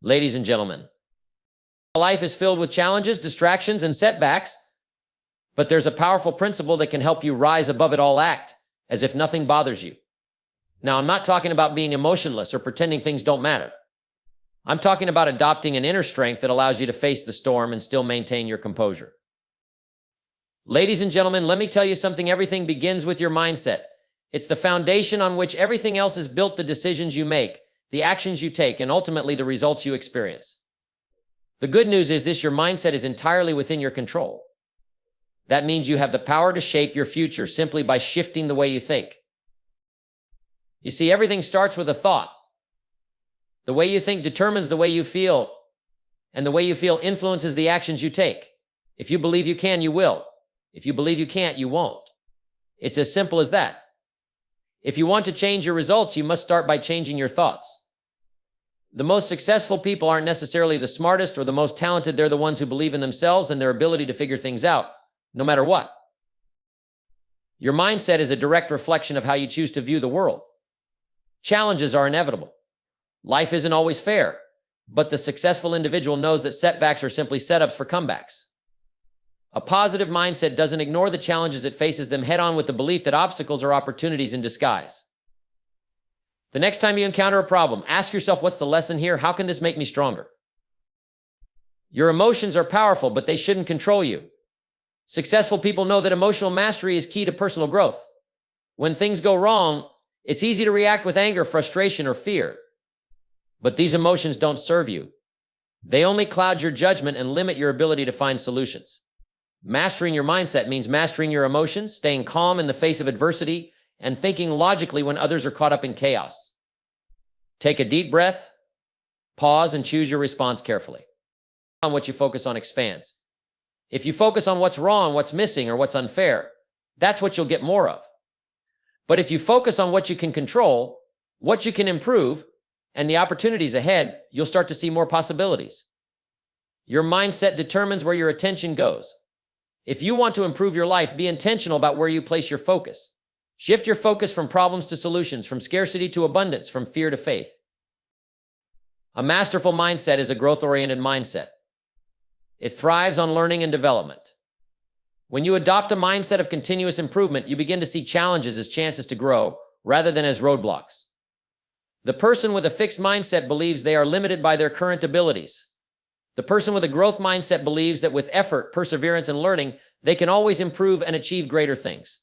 Ladies and gentlemen, life is filled with challenges, distractions, and setbacks, but there's a powerful principle that can help you rise above it all. Act as if nothing bothers you. Now, I'm not talking about being emotionless or pretending things don't matter. I'm talking about adopting an inner strength that allows you to face the storm and still maintain your composure. Ladies and gentlemen, let me tell you something. Everything begins with your mindset. It's the foundation on which everything else is built: the decisions you make, the actions you take, and ultimately the results you experience. The good news is this: your mindset is entirely within your control. That means you have the power to shape your future simply by shifting the way you think. You see, everything starts with a thought. The way you think determines the way you feel, and the way you feel influences the actions you take. If you believe you can, you will. If you believe you can't, you won't. It's as simple as that. If you want to change your results, you must start by changing your thoughts. The most successful people aren't necessarily the smartest or the most talented. They're the ones who believe in themselves and their ability to figure things out, no matter what. Your mindset is a direct reflection of how you choose to view the world. Challenges are inevitable. Life isn't always fair, but the successful individual knows that setbacks are simply setups for comebacks. A positive mindset doesn't ignore the challenges, it faces them head on with the belief that obstacles are opportunities in disguise. The next time you encounter a problem, ask yourself, what's the lesson here? How can this make me stronger? Your emotions are powerful, but they shouldn't control you. Successful people know that emotional mastery is key to personal growth. When things go wrong, it's easy to react with anger, frustration, or fear. But these emotions don't serve you. They only cloud your judgment and limit your ability to find solutions. Mastering your mindset means mastering your emotions, staying calm in the face of adversity, and thinking logically when others are caught up in chaos. Take a deep breath, pause, and choose your response carefully. On what you focus on expands. If you focus on what's wrong, what's missing, or what's unfair, that's what you'll get more of. But if you focus on what you can control, what you can improve, and the opportunities ahead, you'll start to see more possibilities. Your mindset determines where your attention goes. If you want to improve your life, be intentional about where you place your focus. Shift your focus from problems to solutions, from scarcity to abundance, from fear to faith. A masterful mindset is a growth-oriented mindset. It thrives on learning and development. When you adopt a mindset of continuous improvement, you begin to see challenges as chances to grow rather than as roadblocks. The person with a fixed mindset believes they are limited by their current abilities. The person with a growth mindset believes that with effort, perseverance, and learning, they can always improve and achieve greater things.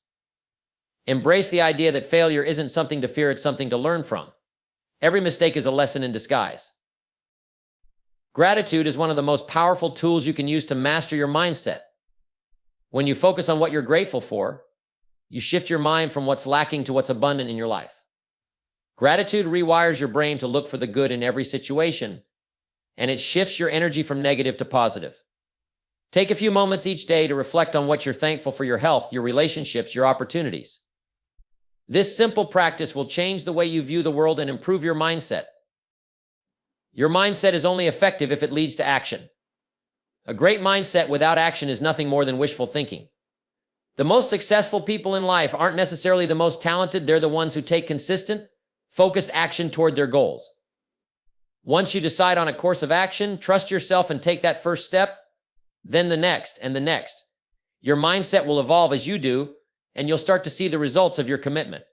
Embrace the idea that failure isn't something to fear, it's something to learn from. Every mistake is a lesson in disguise. Gratitude is one of the most powerful tools you can use to master your mindset. When you focus on what you're grateful for, you shift your mind from what's lacking to what's abundant in your life. Gratitude rewires your brain to look for the good in every situation, and it shifts your energy from negative to positive. Take a few moments each day to reflect on what you're thankful for: your health, your relationships, your opportunities. This simple practice will change the way you view the world and improve your mindset. Your mindset is only effective if it leads to action. A great mindset without action is nothing more than wishful thinking. The most successful people in life aren't necessarily the most talented. They're the ones who take consistent, focused action toward their goals. Once you decide on a course of action, trust yourself and take that first step, then the next and the next. Your mindset will evolve as you do, and you'll start to see the results of your commitment.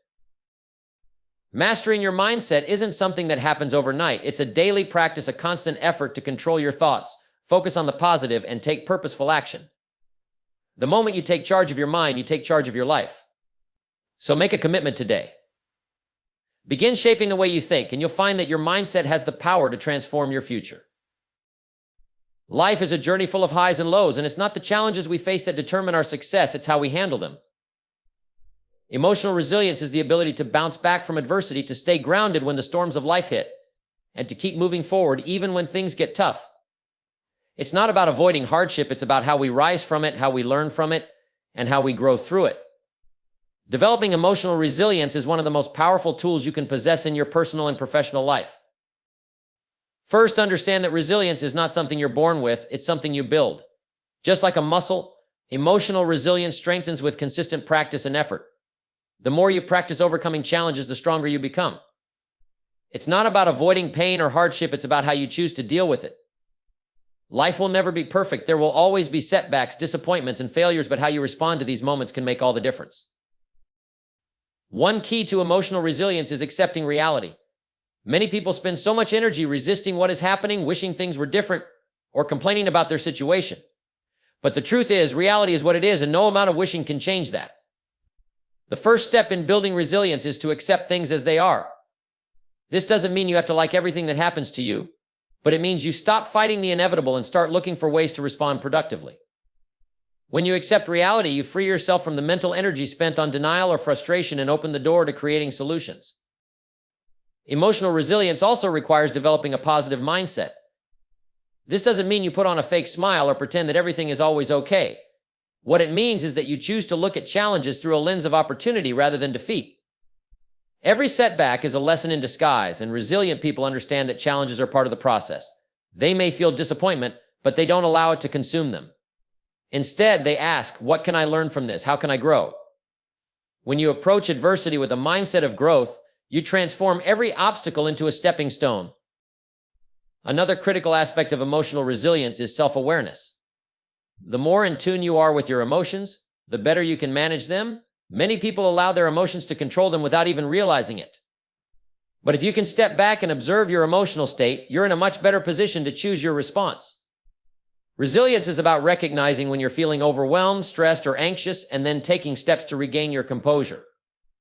Mastering your mindset isn't something that happens overnight. It's a daily practice, a constant effort to control your thoughts, focus on the positive, and take purposeful action. The moment you take charge of your mind, you take charge of your life. So make a commitment today. Begin shaping the way you think, and you'll find that your mindset has the power to transform your future. Life is a journey full of highs and lows, and it's not the challenges we face that determine our success, it's how we handle them. Emotional resilience is the ability to bounce back from adversity, to stay grounded when the storms of life hit, and to keep moving forward even when things get tough. It's not about avoiding hardship, it's about how we rise from it, how we learn from it, and how we grow through it. Developing emotional resilience is one of the most powerful tools you can possess in your personal and professional life. First, understand that resilience is not something you're born with, it's something you build. Just like a muscle, emotional resilience strengthens with consistent practice and effort. The more you practice overcoming challenges, the stronger you become. It's not about avoiding pain or hardship, it's about how you choose to deal with it. Life will never be perfect. There will always be setbacks, disappointments, and failures, but how you respond to these moments can make all the difference. One key to emotional resilience is accepting reality. Many people spend so much energy resisting what is happening, wishing things were different, or complaining about their situation. But the truth is, reality is what it is, and no amount of wishing can change that. The first step in building resilience is to accept things as they are. This doesn't mean you have to like everything that happens to you, but it means you stop fighting the inevitable and start looking for ways to respond productively. When you accept reality, you free yourself from the mental energy spent on denial or frustration and open the door to creating solutions. Emotional resilience also requires developing a positive mindset. This doesn't mean you put on a fake smile or pretend that everything is always okay. What it means is that you choose to look at challenges through a lens of opportunity rather than defeat. Every setback is a lesson in disguise, and resilient people understand that challenges are part of the process. They may feel disappointment, but they don't allow it to consume them. Instead, they ask, what can I learn from this? How can I grow? When you approach adversity with a mindset of growth, you transform every obstacle into a stepping stone. Another critical aspect of emotional resilience is self-awareness. The more in tune you are with your emotions, the better you can manage them. Many people allow their emotions to control them without even realizing it. But if you can step back and observe your emotional state, you're in a much better position to choose your response. Resilience is about recognizing when you're feeling overwhelmed, stressed, or anxious, and then taking steps to regain your composure.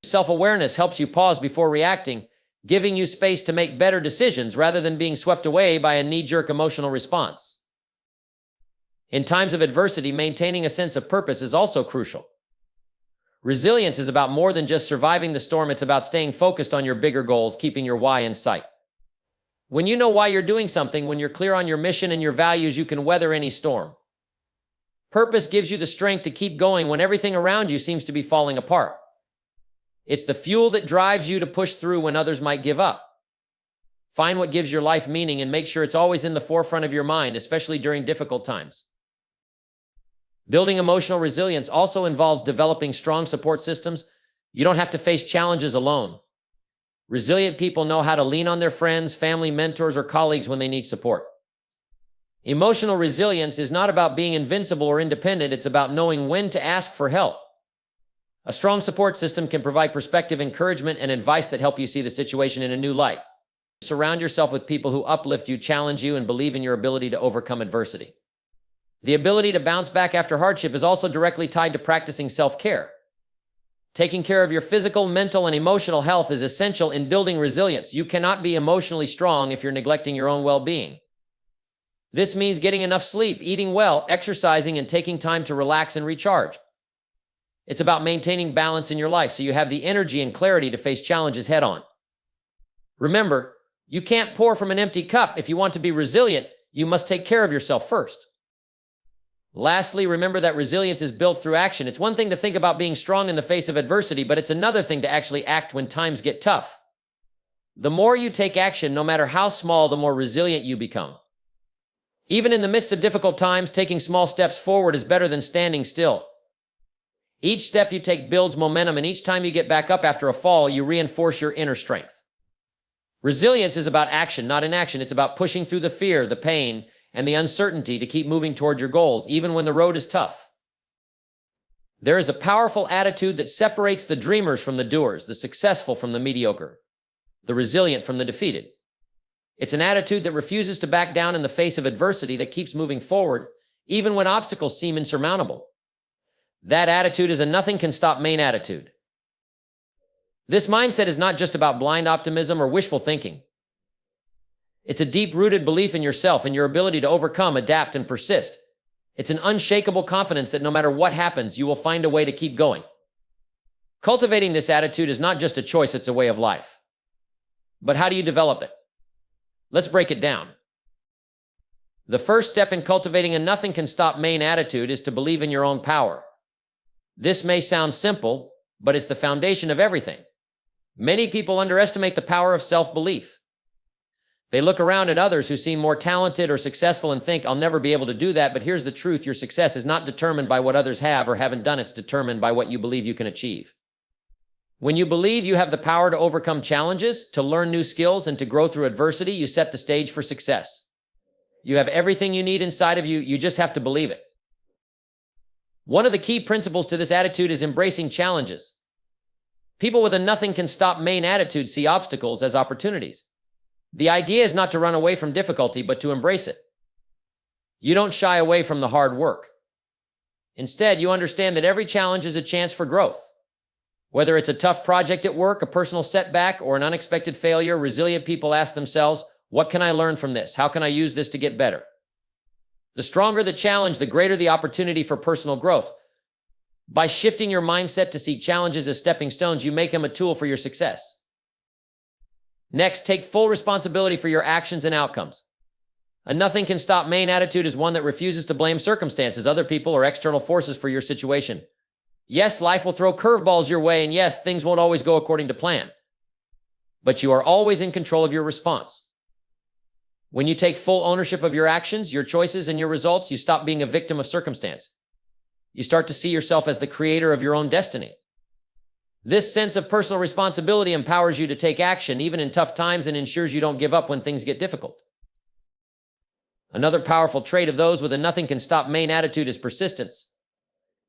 Self-awareness helps you pause before reacting, giving you space to make better decisions rather than being swept away by a knee-jerk emotional response. In times of adversity, maintaining a sense of purpose is also crucial. Resilience is about more than just surviving the storm. It's about staying focused on your bigger goals, keeping your why in sight. When you know why you're doing something, when you're clear on your mission and your values, you can weather any storm. Purpose gives you the strength to keep going when everything around you seems to be falling apart. It's the fuel that drives you to push through when others might give up. Find what gives your life meaning and make sure it's always in the forefront of your mind, especially during difficult times. Building emotional resilience also involves developing strong support systems. You don't have to face challenges alone. Resilient people know how to lean on their friends, family, mentors, or colleagues when they need support. Emotional resilience is not about being invincible or independent. It's about knowing when to ask for help. A strong support system can provide perspective, encouragement, and advice that help you see the situation in a new light. Surround yourself with people who uplift you, challenge you, and believe in your ability to overcome adversity. The ability to bounce back after hardship is also directly tied to practicing self-care. Taking care of your physical, mental, and emotional health is essential in building resilience. You cannot be emotionally strong if you're neglecting your own well-being. This means getting enough sleep, eating well, exercising, and taking time to relax and recharge. It's about maintaining balance in your life so you have the energy and clarity to face challenges head-on. Remember, you can't pour from an empty cup. If you want to be resilient, you must take care of yourself first. Lastly, remember that resilience is built through action. It's one thing to think about being strong in the face of adversity, but it's another thing to actually act when times get tough. The more you take action, no matter how small, the more resilient you become. Even in the midst of difficult times, taking small steps forward is better than standing still. Each step you take builds momentum, and each time you get back up after a fall, you reinforce your inner strength. Resilience is about action, not inaction. It's about pushing through the fear, the pain, and the uncertainty to keep moving toward your goals, even when the road is tough. There is a powerful attitude that separates the dreamers from the doers, the successful from the mediocre, the resilient from the defeated. It's an attitude that refuses to back down in the face of adversity, that keeps moving forward, even when obstacles seem insurmountable. That attitude is a nothing can stop main attitude. This mindset is not just about blind optimism or wishful thinking. It's a deep-rooted belief in yourself and your ability to overcome, adapt, and persist. It's an unshakable confidence that no matter what happens, you will find a way to keep going. Cultivating this attitude is not just a choice, it's a way of life. But how do you develop it? Let's break it down. The first step in cultivating a nothing can stop main attitude is to believe in your own power. This may sound simple, but it's the foundation of everything. Many people underestimate the power of self-belief. They look around at others who seem more talented or successful and think, I'll never be able to do that. But here's the truth. Your success is not determined by what others have or haven't done. It's determined by what you believe you can achieve. When you believe you have the power to overcome challenges, to learn new skills, and to grow through adversity, you set the stage for success. You have everything you need inside of you, you just have to believe it. One of the key principles to this attitude is embracing challenges. People with a nothing can stop main attitude see obstacles as opportunities. The idea is not to run away from difficulty, but to embrace it. You don't shy away from the hard work. Instead, you understand that every challenge is a chance for growth. Whether it's a tough project at work, a personal setback, or an unexpected failure, resilient people ask themselves, what can I learn from this? How can I use this to get better? The stronger the challenge, the greater the opportunity for personal growth. By shifting your mindset to see challenges as stepping stones, you make them a tool for your success. Next, take full responsibility for your actions and outcomes. A nothing can stop main attitude is one that refuses to blame circumstances, other people, or external forces for your situation. Yes, life will throw curveballs your way, and yes, things won't always go according to plan. But you are always in control of your response. When you take full ownership of your actions, your choices, and your results, you stop being a victim of circumstance. You start to see yourself as the creator of your own destiny. This sense of personal responsibility empowers you to take action, even in tough times, and ensures you don't give up when things get difficult. Another powerful trait of those with a nothing can stop main attitude is persistence.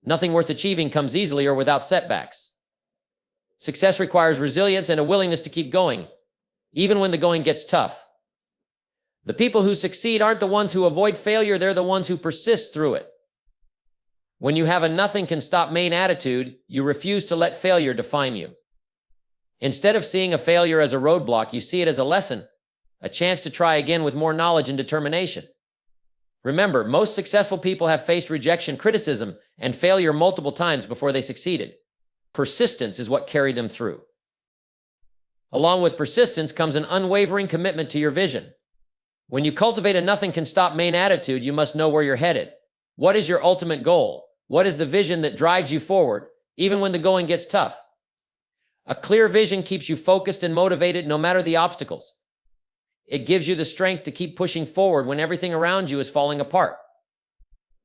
Nothing worth achieving comes easily or without setbacks. Success requires resilience and a willingness to keep going, even when the going gets tough. The people who succeed aren't the ones who avoid failure, they're the ones who persist through it. When you have a nothing can stop main attitude, you refuse to let failure define you. Instead of seeing a failure as a roadblock, you see it as a lesson, a chance to try again with more knowledge and determination. Remember, most successful people have faced rejection, criticism, and failure multiple times before they succeeded. Persistence is what carried them through. Along with persistence comes an unwavering commitment to your vision. When you cultivate a nothing can stop main attitude, you must know where you're headed. What is your ultimate goal? What is the vision that drives you forward, even when the going gets tough? A clear vision keeps you focused and motivated no matter the obstacles. It gives you the strength to keep pushing forward when everything around you is falling apart.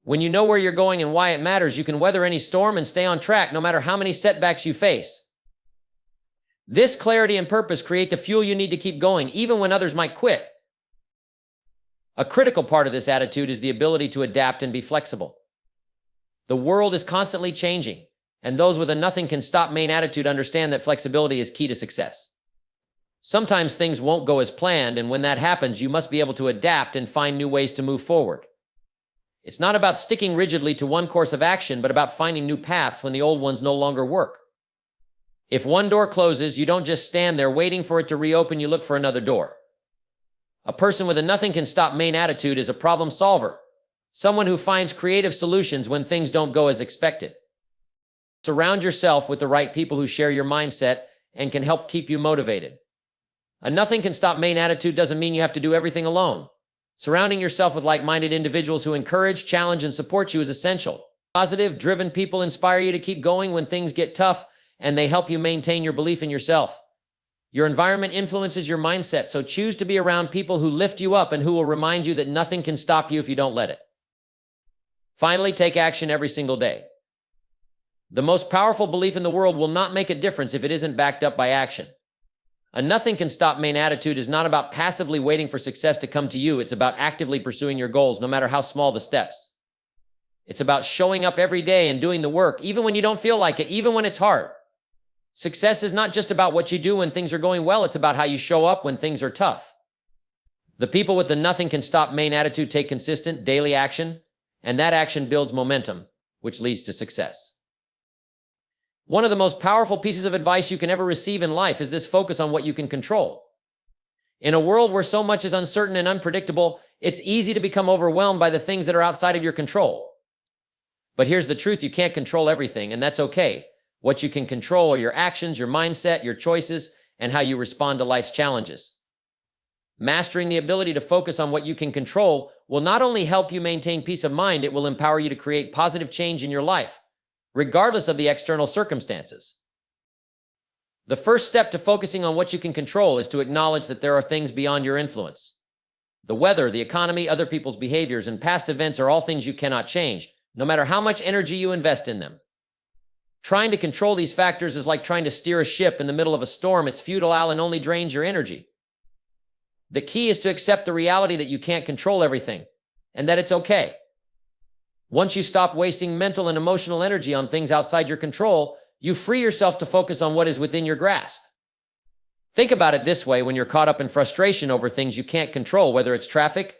When you know where you're going and why it matters, you can weather any storm and stay on track no matter how many setbacks you face. This clarity and purpose create the fuel you need to keep going, even when others might quit. A critical part of this attitude is the ability to adapt and be flexible. The world is constantly changing, and those with a nothing can stop main attitude understand that flexibility is key to success. Sometimes things won't go as planned, and when that happens, you must be able to adapt and find new ways to move forward. It's not about sticking rigidly to one course of action, but about finding new paths when the old ones no longer work. If one door closes, you don't just stand there waiting for it to reopen, you look for another door. A person with a nothing can stop main attitude is a problem solver, someone who finds creative solutions when things don't go as expected. Surround yourself with the right people who share your mindset and can help keep you motivated. A nothing can stop main attitude doesn't mean you have to do everything alone. Surrounding yourself with like-minded individuals who encourage, challenge, and support you is essential. Positive, driven people inspire you to keep going when things get tough, and they help you maintain your belief in yourself. Your environment influences your mindset, so choose to be around people who lift you up and who will remind you that nothing can stop you if you don't let it. Finally, take action every single day. The most powerful belief in the world will not make a difference if it isn't backed up by action. A nothing can stop main attitude is not about passively waiting for success to come to you. It's about actively pursuing your goals, no matter how small the steps. It's about showing up every day and doing the work, even when you don't feel like it, even when it's hard. Success is not just about what you do when things are going well. It's about how you show up when things are tough. The people with the nothing can stop main attitude take consistent daily action, and that action builds momentum, which leads to success. One of the most powerful pieces of advice you can ever receive in life is this focus on what you can control. In a world where so much is uncertain and unpredictable, it's easy to become overwhelmed by the things that are outside of your control. But here's the truth, you can't control everything, and that's okay. What you can control are your actions, your mindset, your choices, and how you respond to life's challenges. Mastering the ability to focus on what you can control will not only help you maintain peace of mind, it will empower you to create positive change in your life, regardless of the external circumstances. The first step to focusing on what you can control is to acknowledge that there are things beyond your influence. The weather, the economy, other people's behaviors, and past events are all things you cannot change, no matter how much energy you invest in them. Trying to control these factors is like trying to steer a ship in the middle of a storm. It's futile and only drains your energy. The key is to accept the reality that you can't control everything, and that it's okay. Once you stop wasting mental and emotional energy on things outside your control, you free yourself to focus on what is within your grasp. Think about it this way: when you're caught up in frustration over things you can't control, whether it's traffic,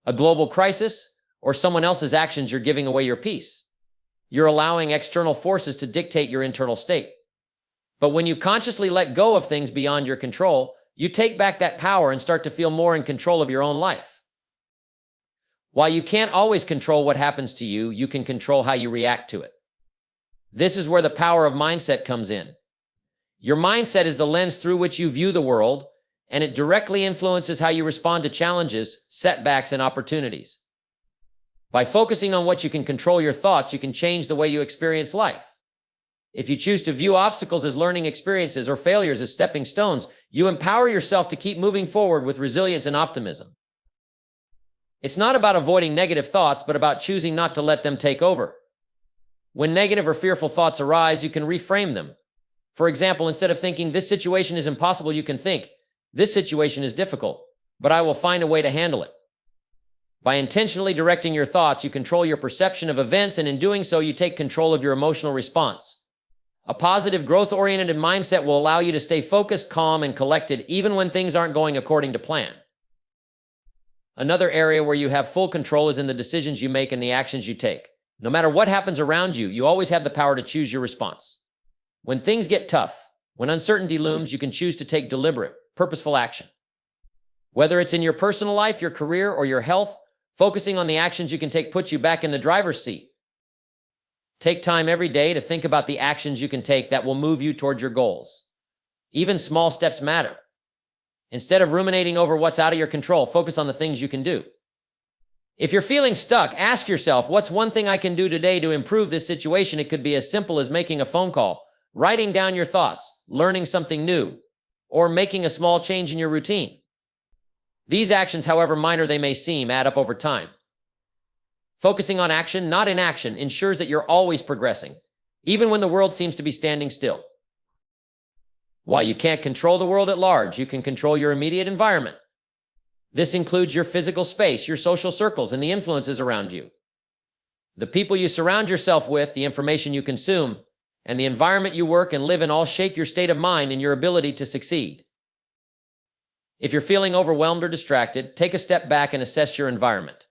a global crisis, or someone else's actions, you're giving away your peace. You're allowing external forces to dictate your internal state. But when you consciously let go of things beyond your control, you take back that power and start to feel more in control of your own life. While you can't always control what happens to you, you can control how you react to it. This is where the power of mindset comes in. Your mindset is the lens through which you view the world, and it directly influences how you respond to challenges, setbacks, and opportunities. By focusing on what you can control, your thoughts, you can change the way you experience life. If you choose to view obstacles as learning experiences or failures as stepping stones, you empower yourself to keep moving forward with resilience and optimism. It's not about avoiding negative thoughts, but about choosing not to let them take over. When negative or fearful thoughts arise, you can reframe them. For example, instead of thinking, "This situation is impossible," you can think, "This situation is difficult, but I will find a way to handle it." By intentionally directing your thoughts, you control your perception of events, and in doing so, you take control of your emotional response. A positive, growth-oriented mindset will allow you to stay focused, calm, and collected, even when things aren't going according to plan. Another area where you have full control is in the decisions you make and the actions you take. No matter what happens around you, you always have the power to choose your response. When things get tough, when uncertainty looms, you can choose to take deliberate, purposeful action. Whether it's in your personal life, your career, or your health, focusing on the actions you can take puts you back in the driver's seat. Take time every day to think about the actions you can take that will move you toward your goals. Even small steps matter. Instead of ruminating over what's out of your control, focus on the things you can do. If you're feeling stuck, ask yourself, what's one thing I can do today to improve this situation? It could be as simple as making a phone call, writing down your thoughts, learning something new, or making a small change in your routine. These actions, however minor they may seem, add up over time. Focusing on action, not inaction, ensures that you're always progressing, even when the world seems to be standing still. While you can't control the world at large, you can control your immediate environment. This includes your physical space, your social circles, and the influences around you. The people you surround yourself with, the information you consume, and the environment you work and live in all shape your state of mind and your ability to succeed. If you're feeling overwhelmed or distracted, take a step back and assess your environment.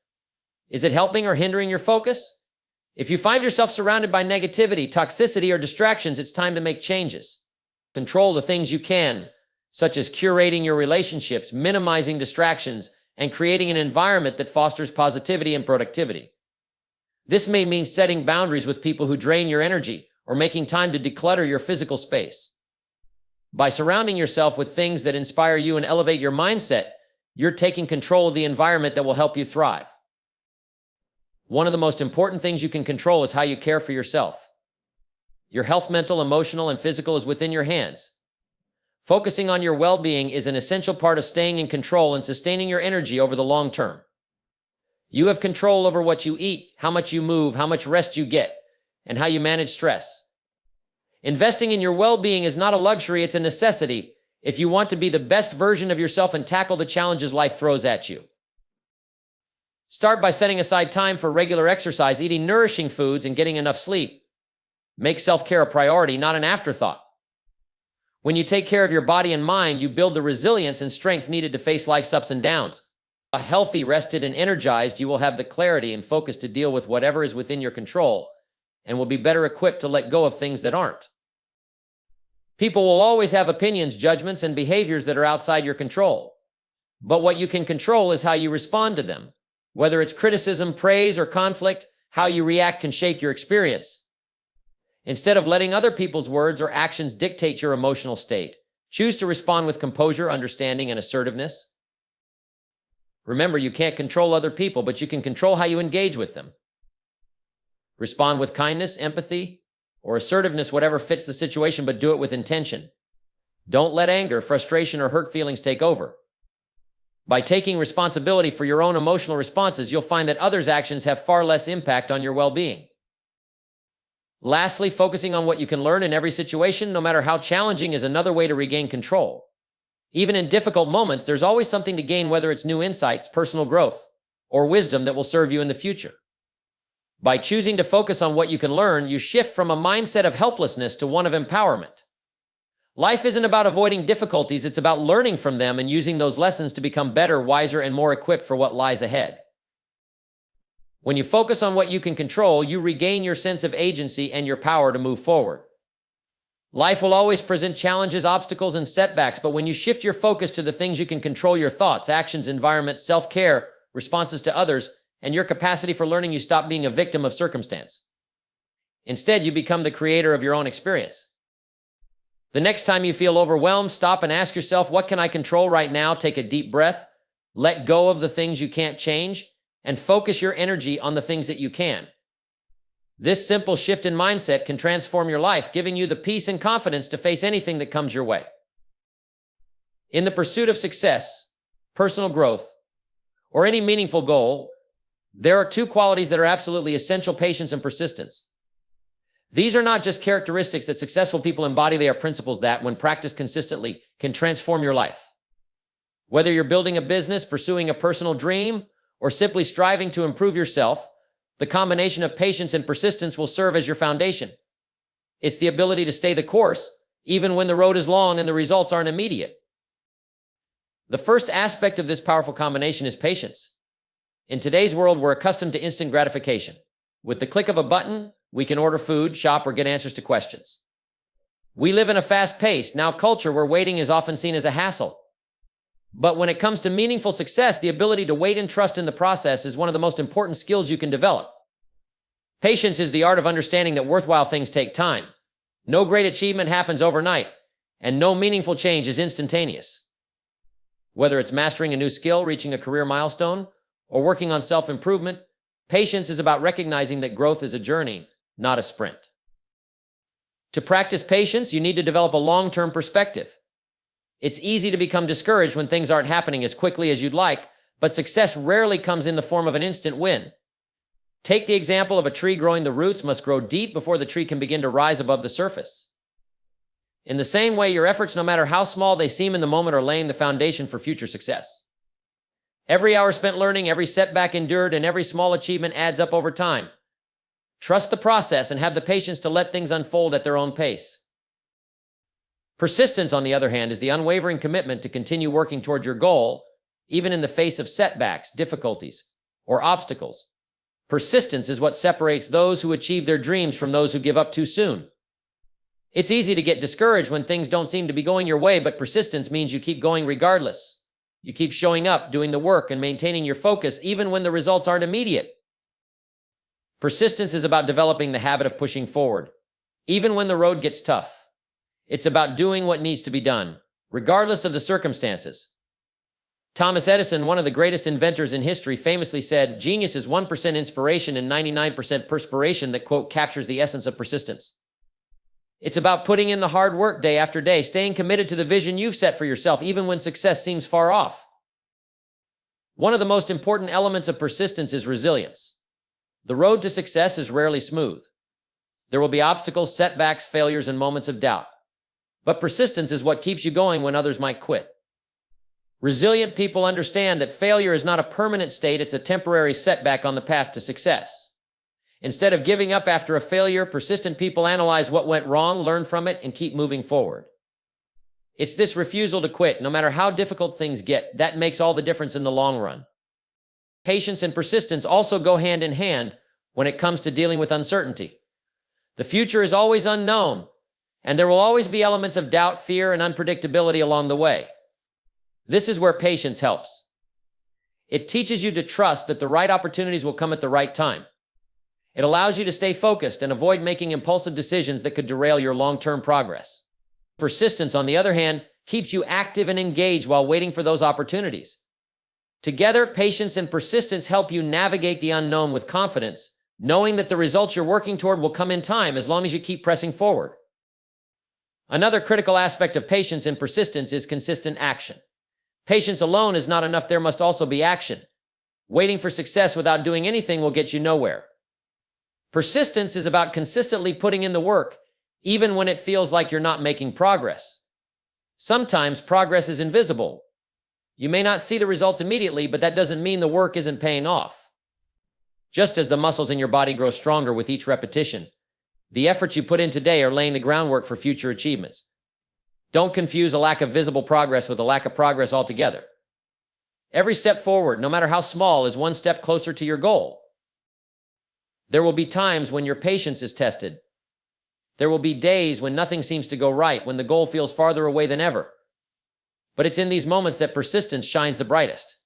Is it helping or hindering your focus? If you find yourself surrounded by negativity, toxicity, or distractions, it's time to make changes. Control the things you can, such as curating your relationships, minimizing distractions, and creating an environment that fosters positivity and productivity. This may mean setting boundaries with people who drain your energy, or making time to declutter your physical space. By surrounding yourself with things that inspire you and elevate your mindset, you're taking control of the environment that will help you thrive. One of the most important things you can control is how you care for yourself. Your health, mental, emotional, and physical, is within your hands. Focusing on your well-being is an essential part of staying in control and sustaining your energy over the long term. You have control over what you eat, how much you move, how much rest you get, and how you manage stress. Investing in your well-being is not a luxury, it's a necessity if you want to be the best version of yourself and tackle the challenges life throws at you. Start by setting aside time for regular exercise, eating nourishing foods, and getting enough sleep. Make self-care a priority, not an afterthought. When you take care of your body and mind, you build the resilience and strength needed to face life's ups and downs. A healthy, rested, and energized, you will have the clarity and focus to deal with whatever is within your control, and will be better equipped to let go of things that aren't. People will always have opinions, judgments, and behaviors that are outside your control. But what you can control is how you respond to them. Whether it's criticism, praise, or conflict, how you react can shape your experience. Instead of letting other people's words or actions dictate your emotional state, choose to respond with composure, understanding, and assertiveness. Remember, you can't control other people, but you can control how you engage with them. Respond with kindness, empathy, or assertiveness, whatever fits the situation, but do it with intention. Don't let anger, frustration, or hurt feelings take over. By taking responsibility for your own emotional responses, you'll find that others' actions have far less impact on your well-being. Lastly, focusing on what you can learn in every situation, no matter how challenging, is another way to regain control. Even in difficult moments, there's always something to gain, whether it's new insights, personal growth, or wisdom that will serve you in the future. By choosing to focus on what you can learn, you shift from a mindset of helplessness to one of empowerment. Life isn't about avoiding difficulties, it's about learning from them and using those lessons to become better, wiser, and more equipped for what lies ahead. When you focus on what you can control, you regain your sense of agency and your power to move forward. Life will always present challenges, obstacles, and setbacks, but when you shift your focus to the things you can control, your thoughts, actions, environment, self-care, responses to others, and your capacity for learning, you stop being a victim of circumstance. Instead, you become the creator of your own experience. The next time you feel overwhelmed, stop and ask yourself, what can I control right now? Take a deep breath, let go of the things you can't change, and focus your energy on the things that you can. This simple shift in mindset can transform your life, giving you the peace and confidence to face anything that comes your way. In the pursuit of success, personal growth, or any meaningful goal, there are two qualities that are absolutely essential: patience and persistence. These are not just characteristics that successful people embody, they are principles that, when practiced consistently, can transform your life. Whether you're building a business, pursuing a personal dream, or simply striving to improve yourself, the combination of patience and persistence will serve as your foundation. It's the ability to stay the course, even when the road is long and the results aren't immediate. The first aspect of this powerful combination is patience. In today's world, we're accustomed to instant gratification. With the click of a button, we can order food, shop, or get answers to questions. We live in a fast-paced, now culture where waiting is often seen as a hassle. But when it comes to meaningful success, the ability to wait and trust in the process is one of the most important skills you can develop. Patience is the art of understanding that worthwhile things take time. No great achievement happens overnight, and no meaningful change is instantaneous. Whether it's mastering a new skill, reaching a career milestone, or working on self-improvement, patience is about recognizing that growth is a journey, not a sprint. To practice patience, you need to develop a long-term perspective. It's easy to become discouraged when things aren't happening as quickly as you'd like, but success rarely comes in the form of an instant win. Take the example of a tree growing. The roots must grow deep before the tree can begin to rise above the surface. In the same way, your efforts, no matter how small they seem in the moment, are laying the foundation for future success. Every hour spent learning, every setback endured, and every small achievement adds up over time. Trust the process and have the patience to let things unfold at their own pace. Persistence, on the other hand, is the unwavering commitment to continue working toward your goal, even in the face of setbacks, difficulties, or obstacles. Persistence is what separates those who achieve their dreams from those who give up too soon. It's easy to get discouraged when things don't seem to be going your way, but persistence means you keep going regardless. You keep showing up, doing the work, and maintaining your focus even when the results aren't immediate. Persistence is about developing the habit of pushing forward, even when the road gets tough. It's about doing what needs to be done, regardless of the circumstances. Thomas Edison, one of the greatest inventors in history, famously said, "Genius is 1% inspiration and 99% perspiration." That quote captures the essence of persistence. It's about putting in the hard work day after day, staying committed to the vision you've set for yourself, even when success seems far off. One of the most important elements of persistence is resilience. The road to success is rarely smooth. There will be obstacles, setbacks, failures, and moments of doubt. But persistence is what keeps you going when others might quit. Resilient people understand that failure is not a permanent state, it's a temporary setback on the path to success. Instead of giving up after a failure, persistent people analyze what went wrong, learn from it, and keep moving forward. It's this refusal to quit, no matter how difficult things get, that makes all the difference in the long run. Patience and persistence also go hand in hand when it comes to dealing with uncertainty. The future is always unknown, and there will always be elements of doubt, fear, and unpredictability along the way. This is where patience helps. It teaches you to trust that the right opportunities will come at the right time. It allows you to stay focused and avoid making impulsive decisions that could derail your long-term progress. Persistence, on the other hand, keeps you active and engaged while waiting for those opportunities. Together, patience and persistence help you navigate the unknown with confidence, knowing that the results you're working toward will come in time as long as you keep pressing forward. Another critical aspect of patience and persistence is consistent action. Patience alone is not enough, there must also be action. Waiting for success without doing anything will get you nowhere. Persistence is about consistently putting in the work, even when it feels like you're not making progress. Sometimes progress is invisible. You may not see the results immediately, but that doesn't mean the work isn't paying off. Just as the muscles in your body grow stronger with each repetition, the efforts you put in today are laying the groundwork for future achievements. Don't confuse a lack of visible progress with a lack of progress altogether. Every step forward, no matter how small, is one step closer to your goal. There will be times when your patience is tested. There will be days when nothing seems to go right, when the goal feels farther away than ever. But it's in these moments that persistence shines the brightest.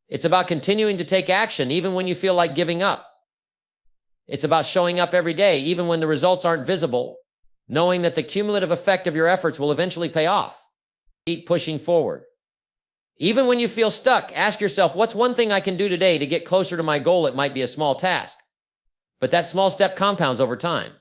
It's about continuing to take action even when you feel like giving up. It's about showing up every day even when the results aren't visible, knowing that the cumulative effect of your efforts will eventually pay off. Keep pushing forward. Even when you feel stuck, ask yourself, what's one thing I can do today to get closer to my goal? It might be a small task, but that small step compounds over time.